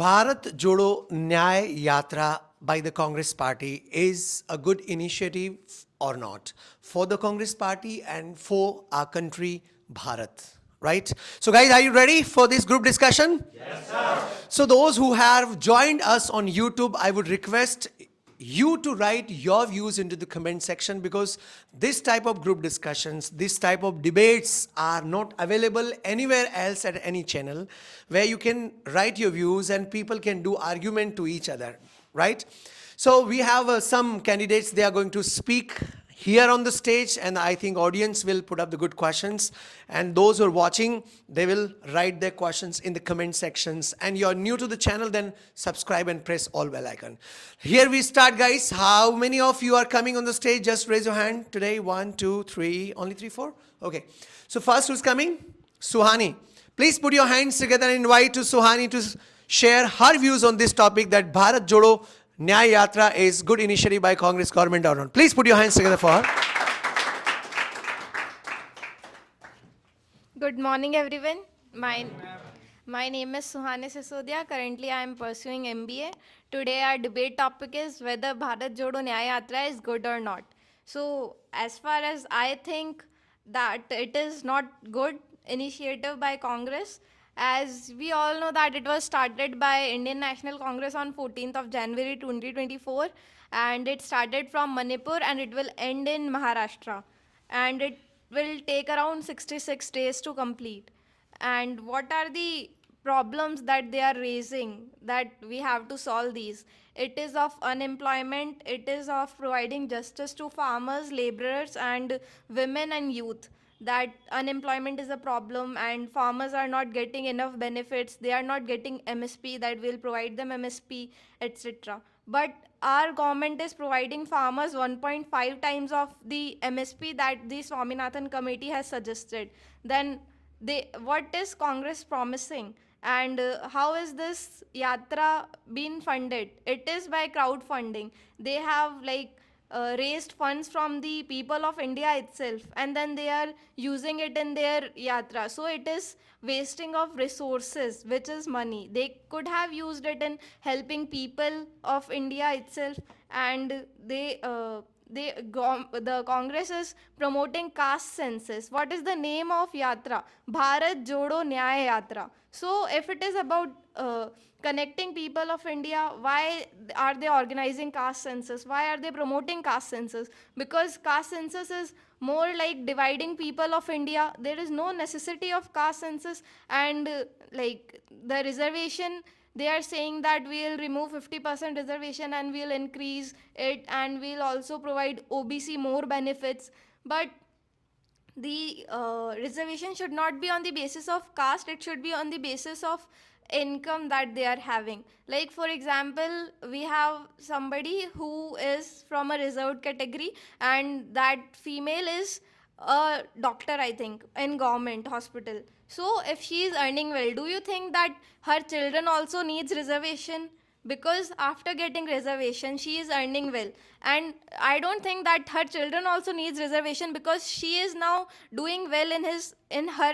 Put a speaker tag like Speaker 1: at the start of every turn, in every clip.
Speaker 1: Bharat Jodo Nyay Yatra by the Congress Party is a good initiative or not for the Congress Party and for our country, Bharat. Right? So, guys, are you ready for this group discussion?
Speaker 2: Yes, sir.
Speaker 1: So, those who have joined us on YouTube, I would request you to write your views into the comment section, because this type of group discussions, this type of debates are not available anywhere else at any channel where you can write your views and people can do argument to each other, right? So we have some candidates, they are going to speak here on the stage, and I think audience will put up the good questions, and those who are watching, they will write their questions in the comment sections. And you're new to the channel, then subscribe and press all bell icon. Here we start, guys. How many of you are coming on the stage? Just raise your hand today. 1, 2, 3, only 3, 4. Okay, so first, who's coming? Suhani. Please put your hands together and invite to Suhani to share her views on this topic, that Bharat Jodo Nyay Yatra is good initiative by Congress government or not. Please put your hands together for her.
Speaker 3: Good morning, everyone. My name is Suhani Sisodia. Currently, I am pursuing MBA. Today, our debate topic is whether Bharat Jodo Nyay Yatra is good or not. So, as far as I think that it is not good initiative by Congress, as we all know that it was started by Indian National Congress on 14th of January 2024, and it started from Manipur and it will end in Maharashtra, and it will take around 66 days to complete. And what are the problems that they are raising that we have to solve these? It is of unemployment, it is of providing justice to farmers, laborers, and women and youth. That unemployment is a problem and farmers are not getting enough benefits, they are not getting MSP that will provide them MSP, etc. But our government is providing farmers 1.5 times of the MSP that the Swaminathan committee has suggested. Then what is Congress promising? And how is this yatra being funded? It is by crowdfunding. They have raised funds from the people of India itself, and then they are using it in their yatra. So it is wasting of resources, which is money. They could have used it in helping people of India itself, and the Congress is promoting caste census. What is the name of yatra? Bharat Jodo Nyay Yatra. So if it is about connecting people of India, why are they organizing caste census? Why are they promoting caste census? Because caste census is more like dividing people of India. There is no necessity of caste census. And like the reservation, they are saying that we'll remove 50% reservation and we'll increase it, and we'll also provide OBC more benefits. But the reservation should not be on the basis of caste, it should be on the basis of income that they are having. Like, for example, we have somebody who is from a reserved category, and that female is a doctor, I think, in government hospital. So if she is earning well, do you think that her children also needs reservation? Because after getting reservation, she is earning well, and I don't think that her children also needs reservation, because she is now doing well in her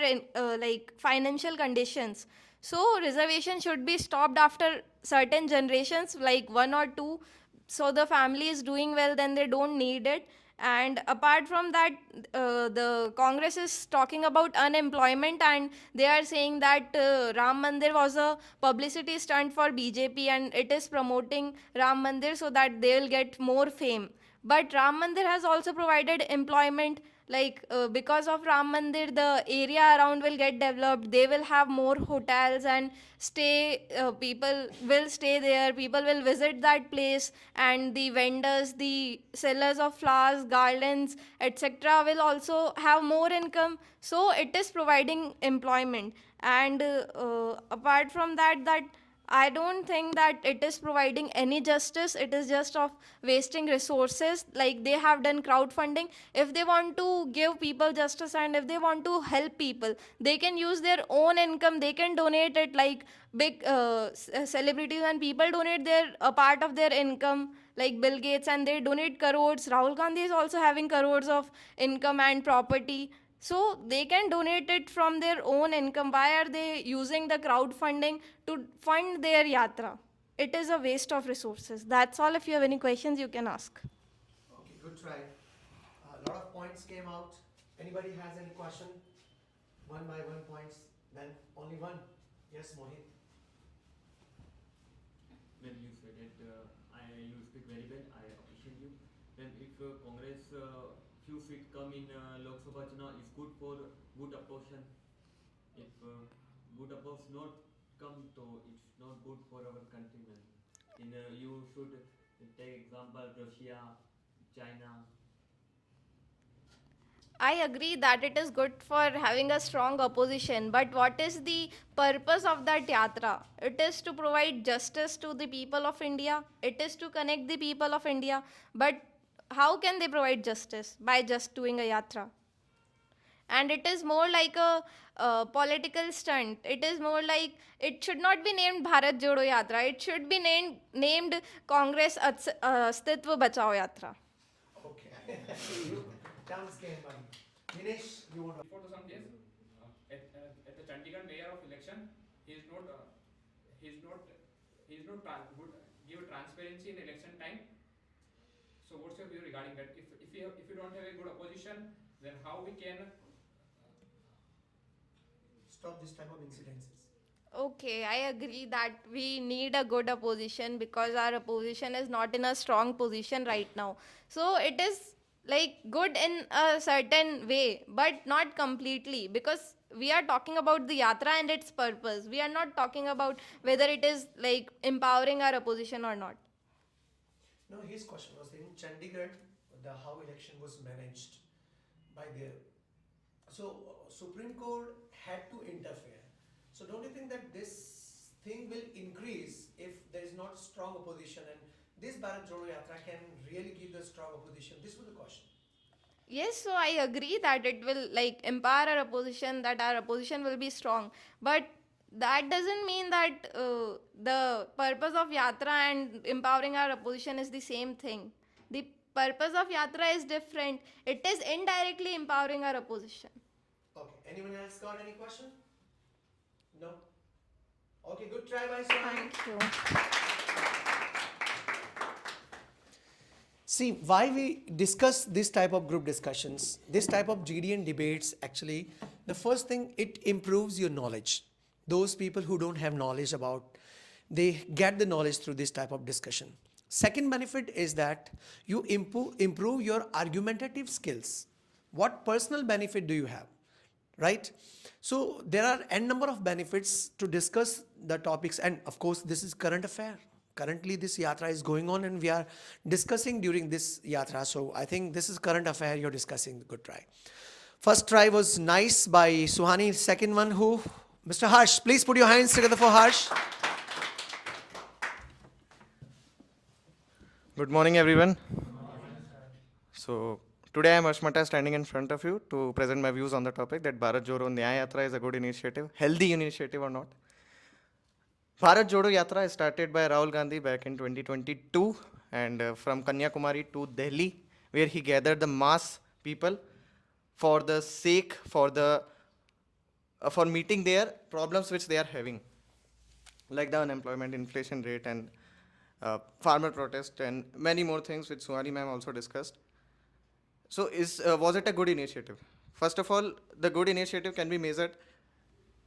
Speaker 3: financial conditions. So reservation should be stopped after certain generations, like 1 or 2. So the family is doing well, then they don't need it. And apart from that, the Congress is talking about unemployment, and they are saying that Ram Mandir was a publicity stunt for BJP, and it is promoting Ram Mandir so that they will get more fame. But Ram Mandir has also provided employment. Because of Ram Mandir, the area around will get developed. They will have more hotels and people will stay there. People will visit that place, and the vendors, the sellers of flowers, garlands, etc. will also have more income. So it is providing employment. And apart from that I don't think that it is providing any justice. It is just of wasting resources. Like, they have done crowdfunding. If they want to give people justice and if they want to help people, they can use their own income. They can donate it, like big celebrities and people donate a part of their income, like Bill Gates, and they donate crores. Rahul Gandhi is also having crores of income and property. So they can donate it from their own income. Why are they using the crowdfunding to fund their yatra? It is a waste of resources. That's all. If you have any questions, you can ask.
Speaker 1: Okay, good try. A lot of points came out. Anybody has any question? One by one points, then only one. Yes, Mohit.
Speaker 2: When you said it, you speak very well. I appreciate you. Then, if Congress few seats come in Lok Sabha Chuna is good for good opposition. If good opposition not come, so it's not good for our countrymen. In you should take example Russia, China.
Speaker 3: I agree that it is good for having a strong opposition, but what is the purpose of that yatra? It is to provide justice to the people of India, it is to connect the people of India, but how can they provide justice? By just doing a yatra. And it is more like a political stunt. It is more like it should not be named Bharat Jodo Yatra, it should be named Congress Astitva Bachao Yatra.
Speaker 1: Okay. You, chance came by. Dinesh, you want to.
Speaker 4: Before some days, at the Chandigarh mayor of election, he is not good, give transparency in election time. So what's your view regarding that? If you don't have a good opposition, then how we can
Speaker 1: Stop this type of incidences.
Speaker 3: Okay, I agree that we need a good opposition because our opposition is not in a strong position right now. So it is like good in a certain way, but not completely, because we are talking about the yatra and its purpose. We are not talking about whether it is like empowering our opposition or not.
Speaker 1: No, his question was in Chandigarh, the how election was managed by the. So Supreme Court had to interfere. So don't you think that this thing will increase if there is not strong opposition, and this Bharat Jodo Yatra can really give the strong opposition? This was the question.
Speaker 3: Yes, so I agree that it will like empower our opposition, that our opposition will be strong. But that doesn't mean that the purpose of yatra and empowering our opposition is the same thing. The purpose of yatra is different. It is indirectly empowering our opposition.
Speaker 1: Okay. Anyone else got any question? No. Okay. Good try, by Swami.
Speaker 3: Thank you.
Speaker 1: See, why we discuss this type of group discussions, this type of GDN debates, actually, the first thing, it improves your knowledge. Those people who don't have knowledge about, they get the knowledge through this type of discussion. Second benefit is that you improve your argumentative skills. What personal benefit do you have? Right? So there are n number of benefits to discuss the topics, and of course this is current affair. Currently this yatra is going on and we are discussing during this yatra. So I think this is current affair you're discussing. Good try. First try was nice by Suhani. Second one, who? Mr. Harsh. Please put your hands together for Harsh.
Speaker 5: Good morning, everyone. So today I am Ashta standing in front of you to present my views on the topic that Bharat Jodo Nyay Yatra is a good initiative, healthy initiative or not. Bharat Jodo Yatra started by Rahul Gandhi back in 2022 and from Kanyakumari to Delhi, where he gathered the mass people for the sake, for meeting their problems which they are having, like the unemployment, inflation rate, and farmer protest, and many more things which Suhani ma'am also discussed. So was it a good initiative? First of all, the good initiative can be measured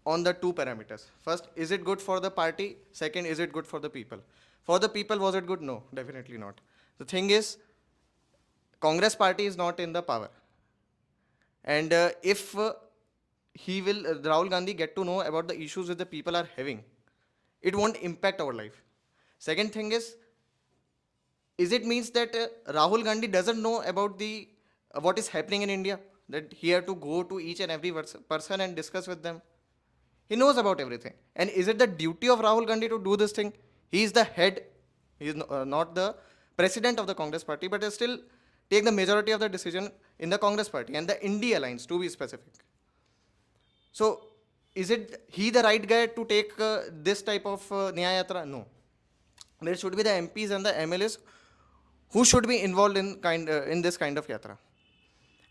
Speaker 5: on the two parameters. First, is it good for the party? Second, is it good for the people? For the people, was it good? No, definitely not. The thing is, Congress party is not in the power. And if Rahul Gandhi get to know about the issues that the people are having, it won't impact our life. Second thing is it means that Rahul Gandhi doesn't know about what is happening in India, that he have to go to each and every person and discuss with them? He knows about everything. And is it the duty of Rahul Gandhi to do this thing? He is the head, he is not the president of the Congress party, but he still take the majority of the decision in the Congress party and the India alliance, to be specific. So, is it he the right guy to take this type of Nyaya Yatra? No. There should be the MPs and the MLAs who should be involved in this kind of yatra.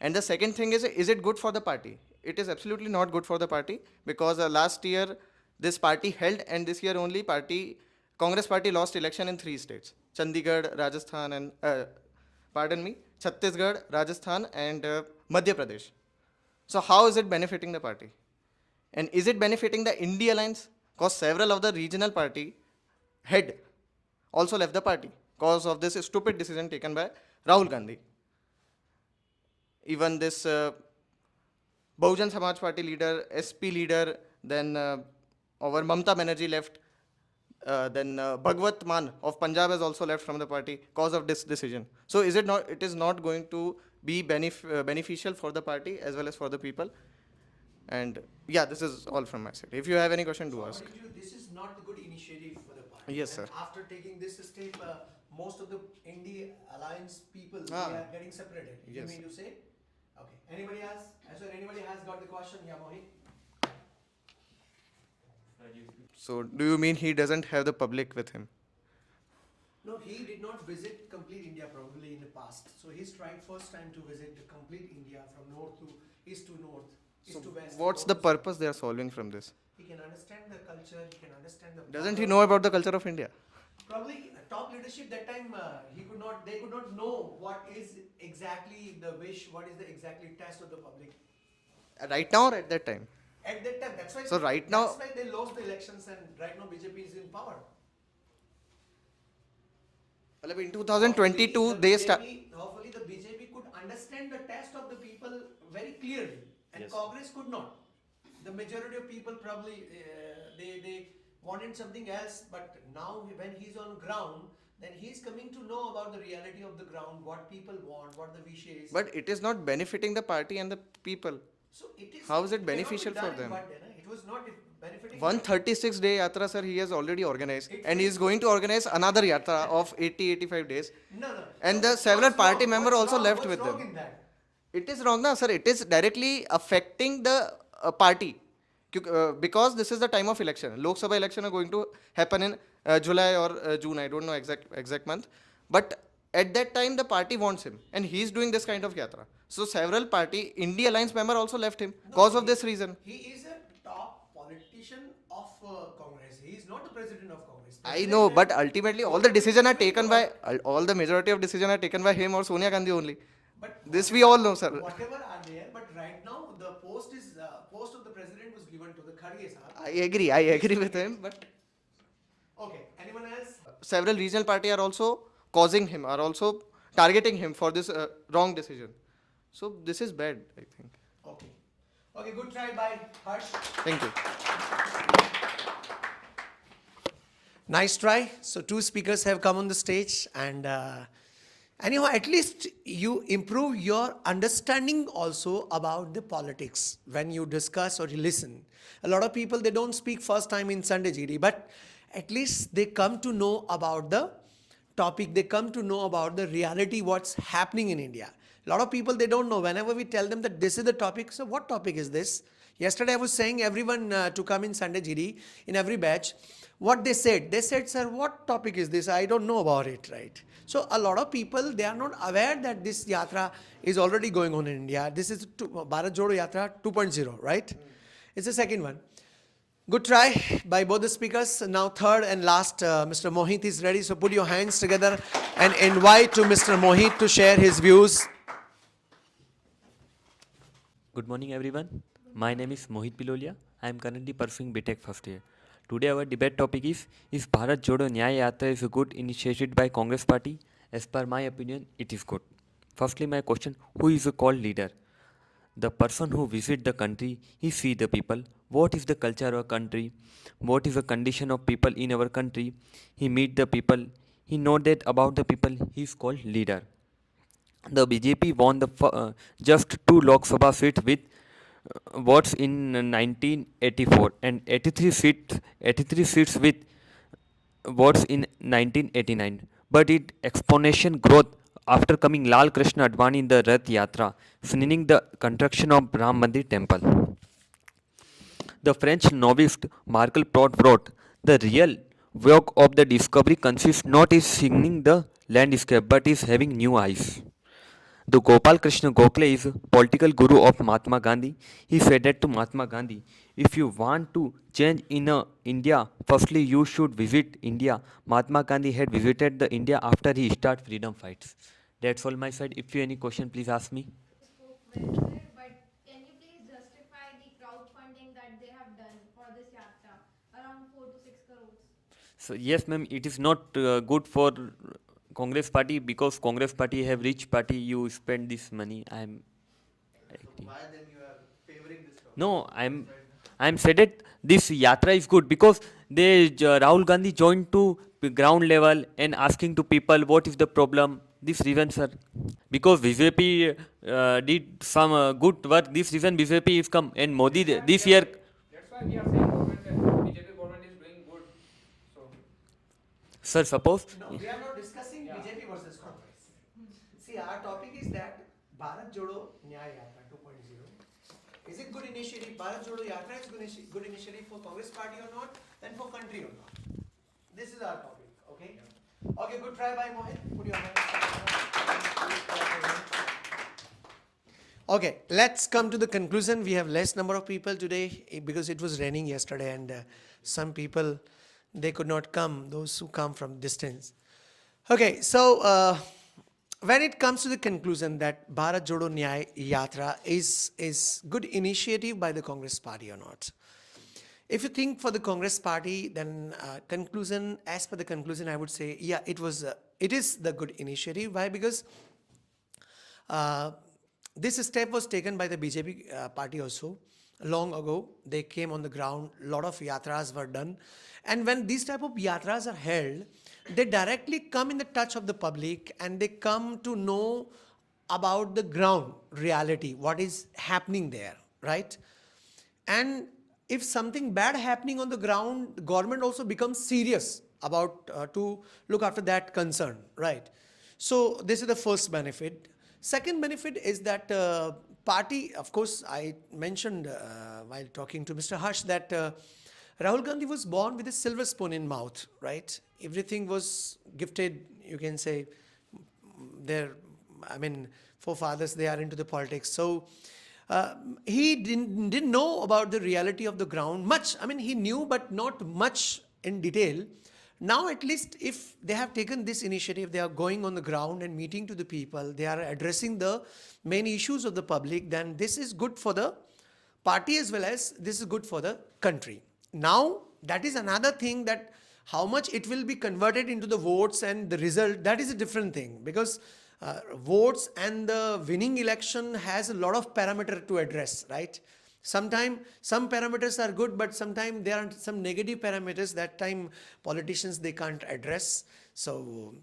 Speaker 5: And the second thing is it good for the party? It is absolutely not good for the party, because last year this party held, and this year only Congress party lost election in 3 states: Chandigarh, Rajasthan, and Chhattisgarh, Rajasthan, and Madhya Pradesh. So how is it benefiting the party? And is it benefiting the India Alliance? Because several of the regional party head also left the party because of this stupid decision taken by Rahul Gandhi. Even this Bahujan Samaj Party leader, SP leader, then our Mamta Banerjee left, then Bhagwat Mann of Punjab has also left from the party because of this decision. So it is not going to be beneficial for the party as well as for the people. And yeah, this is all from my side. If you have any question, do ask.
Speaker 1: According to you, this is not a good initiative for the party.
Speaker 5: Yes,
Speaker 1: And
Speaker 5: sir.
Speaker 1: after taking this step, most of the India Alliance people they
Speaker 5: Ah.
Speaker 1: are getting separated. You
Speaker 5: Yes.
Speaker 1: mean to say? Okay. Anybody else? As well, anybody has got the question? Yeah, Mohit.
Speaker 5: So do you mean he doesn't have the public with him?
Speaker 1: No, he did not visit complete India probably in the past. So he's trying first time to visit the complete India from north to east to north, east
Speaker 5: So
Speaker 1: to west.
Speaker 5: what's the purpose they are solving from this?
Speaker 1: He can understand the culture. He can understand the.
Speaker 5: Doesn't he know about the culture of India?
Speaker 1: Probably top leadership that time he could not. They could not know what is exactly the wish. What is the exactly task of the public
Speaker 5: Right now or at that time?
Speaker 1: at that time. That's why.
Speaker 5: So right now-
Speaker 1: That's why they lost the elections, and right now BJP is in power.
Speaker 5: Well, in 2022,
Speaker 1: Hopefully,
Speaker 5: they start.
Speaker 1: Hopefully, the BJP could understand the taste of the people very clearly, and
Speaker 5: Yes.
Speaker 1: Congress could not. The majority of people probably they wanted something else, but now when he's on ground, then he's coming to know about the reality of the ground, what people want, what the wish is.
Speaker 5: But it is not benefiting the party and the people.
Speaker 1: So it is.
Speaker 5: How is it
Speaker 1: cannot be
Speaker 5: beneficial
Speaker 1: done
Speaker 5: for
Speaker 1: in
Speaker 5: them?
Speaker 1: one day, na? It was not benefiting.
Speaker 5: 136-day yatra, sir, he has already organized,
Speaker 1: It
Speaker 5: and he is going to organize another yatra of 80-85 days.
Speaker 1: No.
Speaker 5: And the
Speaker 1: What's
Speaker 5: several party
Speaker 1: wrong?
Speaker 5: member
Speaker 1: What's
Speaker 5: also
Speaker 1: wrong?
Speaker 5: left
Speaker 1: What's
Speaker 5: with
Speaker 1: wrong
Speaker 5: them.
Speaker 1: in that?
Speaker 5: It is wrong, na, sir. It is directly affecting the party. Because this is the time of election. Lok Sabha election are going to happen in July or June. I don't know exact month. But at that time, the party wants him, and he is doing this kind of yatra. So several party India Alliance member also left him because of this reason.
Speaker 1: He is a top politician of Congress. He is not the president of Congress.
Speaker 5: I know, but ultimately all the decision are taken by all the majority of decision are taken by him or Sonia Gandhi only.
Speaker 1: But
Speaker 5: This we all know, sir.
Speaker 1: whatever are there, but right now the post of the president was given to the Kharge sahab.
Speaker 5: I agree with him, but
Speaker 1: Okay. Anyone else?
Speaker 5: several regional party are also causing him, are also targeting him for this wrong decision. So this is bad, I think.
Speaker 1: Okay. Okay. Good try by Harsh.
Speaker 5: Thank you.
Speaker 1: Nice try. So two speakers have come on the stage, and anyhow, at least you improve your understanding also about the politics when you discuss or you listen. A lot of people, they don't speak first time in Sunday GD, but at least they come to know about the topic. They come to know about the reality, what's happening in India. A lot of people, they don't know. Whenever we tell them that this is the topic, so what topic is this? Yesterday I was saying everyone to come in Sunday GD in every batch. What they said, sir, what topic is this? I don't know about it, right? So a lot of people, they are not aware that this yatra is already going on in India. This is Bharat Jodo Yatra 2.0, right? It's the second one. Good try by both the speakers. Now third and last, Mr. Mohit is ready. So put your hands together and invite to Mr. Mohit to share his views.
Speaker 2: Good morning, everyone. My name is Mohit Pilolia. I am currently pursuing BTech first year. Today our debate topic is Bharat Jodo Nyay Yatra is a good initiative by Congress party? As per my opinion, it is good. Firstly, my question, who is a called leader? The person who visit the country, he see the people. What is the culture of a country? What is the condition of people in our country? He meet the people. He know that about the people. He is called leader. The BJP won the just 2 Lok Sabha seats with votes in 1984 and 83 seats with votes in 1989. But it exponential growth after coming Lal Krishna Advani in the Rath Yatra, signing the construction of Ram Mandir temple. The French novelist Marcel Proust wrote, the real work of the discovery consists not in seeing the landscape but is having new eyes. The Gopal Krishna Gokhale is political guru of Mahatma Gandhi. He said that to Mahatma Gandhi, if you want to change in India, firstly you should visit India. Mahatma Gandhi had visited the India after he started freedom fights. That's all my side. If you any question, please ask me.
Speaker 3: Spoke very well, but can you please justify the crowdfunding that they have done for this yatra? Around 4 to 6 crores.
Speaker 2: So yes, ma'am, it is not good for Congress party because Congress party have rich party. You spend this money. I'm.
Speaker 5: Why then you are favoring this topic?
Speaker 2: No, I'm said that this yatra is good because Rahul Gandhi joined to the ground level and asking to people what is the problem. This reason, sir, because BJP did some good work. This reason BJP is come and Modi this year.
Speaker 4: That's why we are saying government that BJP government is doing good. So
Speaker 2: Sir, suppose.
Speaker 1: No, we are not discussing BJP versus Congress. See, our topic is that Bharat Jodo Nyay Yatra 2.0. Is it good initiative? Bharat Jodo Yatra is good initiative for Congress party or not, and for country or not? This is our topic, okay? Okay, good try by Mohit. Put your hand. Okay, let's come to the conclusion. We have less number of people today because it was raining yesterday, and some people, they could not come, those who come from distance. Okay, so when it comes to the conclusion that Bharat Jodo Nyay Yatra is good initiative by the Congress party or not. If you think for the Congress party, then conclusion, as per the conclusion, I would say, yeah, it is the good initiative. Why? Because this step was taken by the BJP party also. Long ago, they came on the ground, lot of yatras were done. And when these type of yatras are held, they directly come in the touch of the public and they come to know about the ground reality, what is happening there, right? And if something bad happening on the ground, the government also becomes serious about to look after that concern, right? So this is the first benefit. Second benefit is that party, of course, I mentioned while talking to Mr. Harsh that Rahul Gandhi was born with a silver spoon in mouth, right? Everything was gifted, you can say, their, I mean, forefathers, they are into the politics. So he didn't know about the reality of the ground much. I mean, he knew, but not much in detail. Now, at least if they have taken this initiative, they are going on the ground and meeting to the people, they are addressing the main issues of the public, then this is good for the party as well as this is good for the country. Now, that is another thing, that how much it will be converted into the votes and the result, that is a different thing, because votes and the winning election has a lot of parameter to address, right? Sometimes some parameters are good, but sometimes there are some negative parameters that time politicians, they can't address. So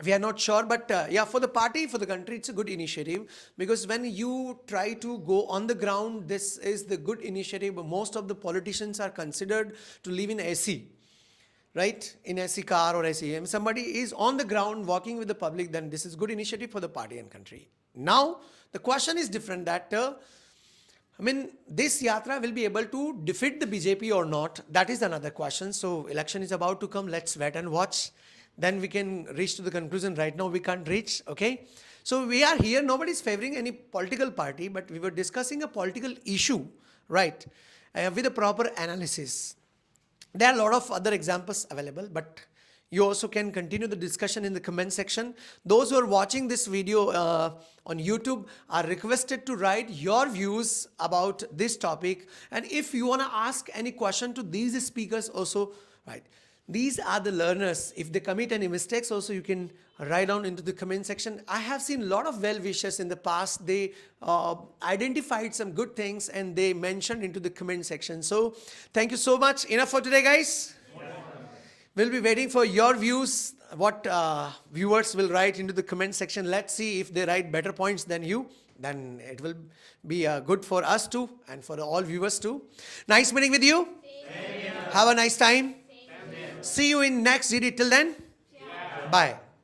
Speaker 1: we are not sure, but yeah, for the party, for the country, it's a good initiative, because when you try to go on the ground, this is the good initiative. Most of the politicians are considered to live in AC, right? In AC car or AC. If somebody is on the ground walking with the public, then this is good initiative for the party and country. Now, the question is different, that I mean, this yatra will be able to defeat the BJP or not. That is another question. So election is about to come. Let's wait and watch. Then we can reach to the conclusion. Right now we can't reach, okay? So we are here. Nobody is favoring any political party, but we were discussing a political issue, right? With a proper analysis. There are a lot of other examples available, but you also can continue the discussion in the comment section. Those who are watching this video on YouTube are requested to write your views about this topic. And if you want to ask any question to these speakers also, right? These are the learners. If they commit any mistakes also, you can write down into the comment section. I have seen a lot of well-wishers in the past. They identified some good things and they mentioned into the comment section. So thank you so much. Enough for today, guys. We'll be waiting for your views, what viewers will write into the comment section. Let's see if they write better points than you. Then it will be good for us too and for all viewers too. Nice meeting with you. Have a nice time. See you in next GD. Till then, bye.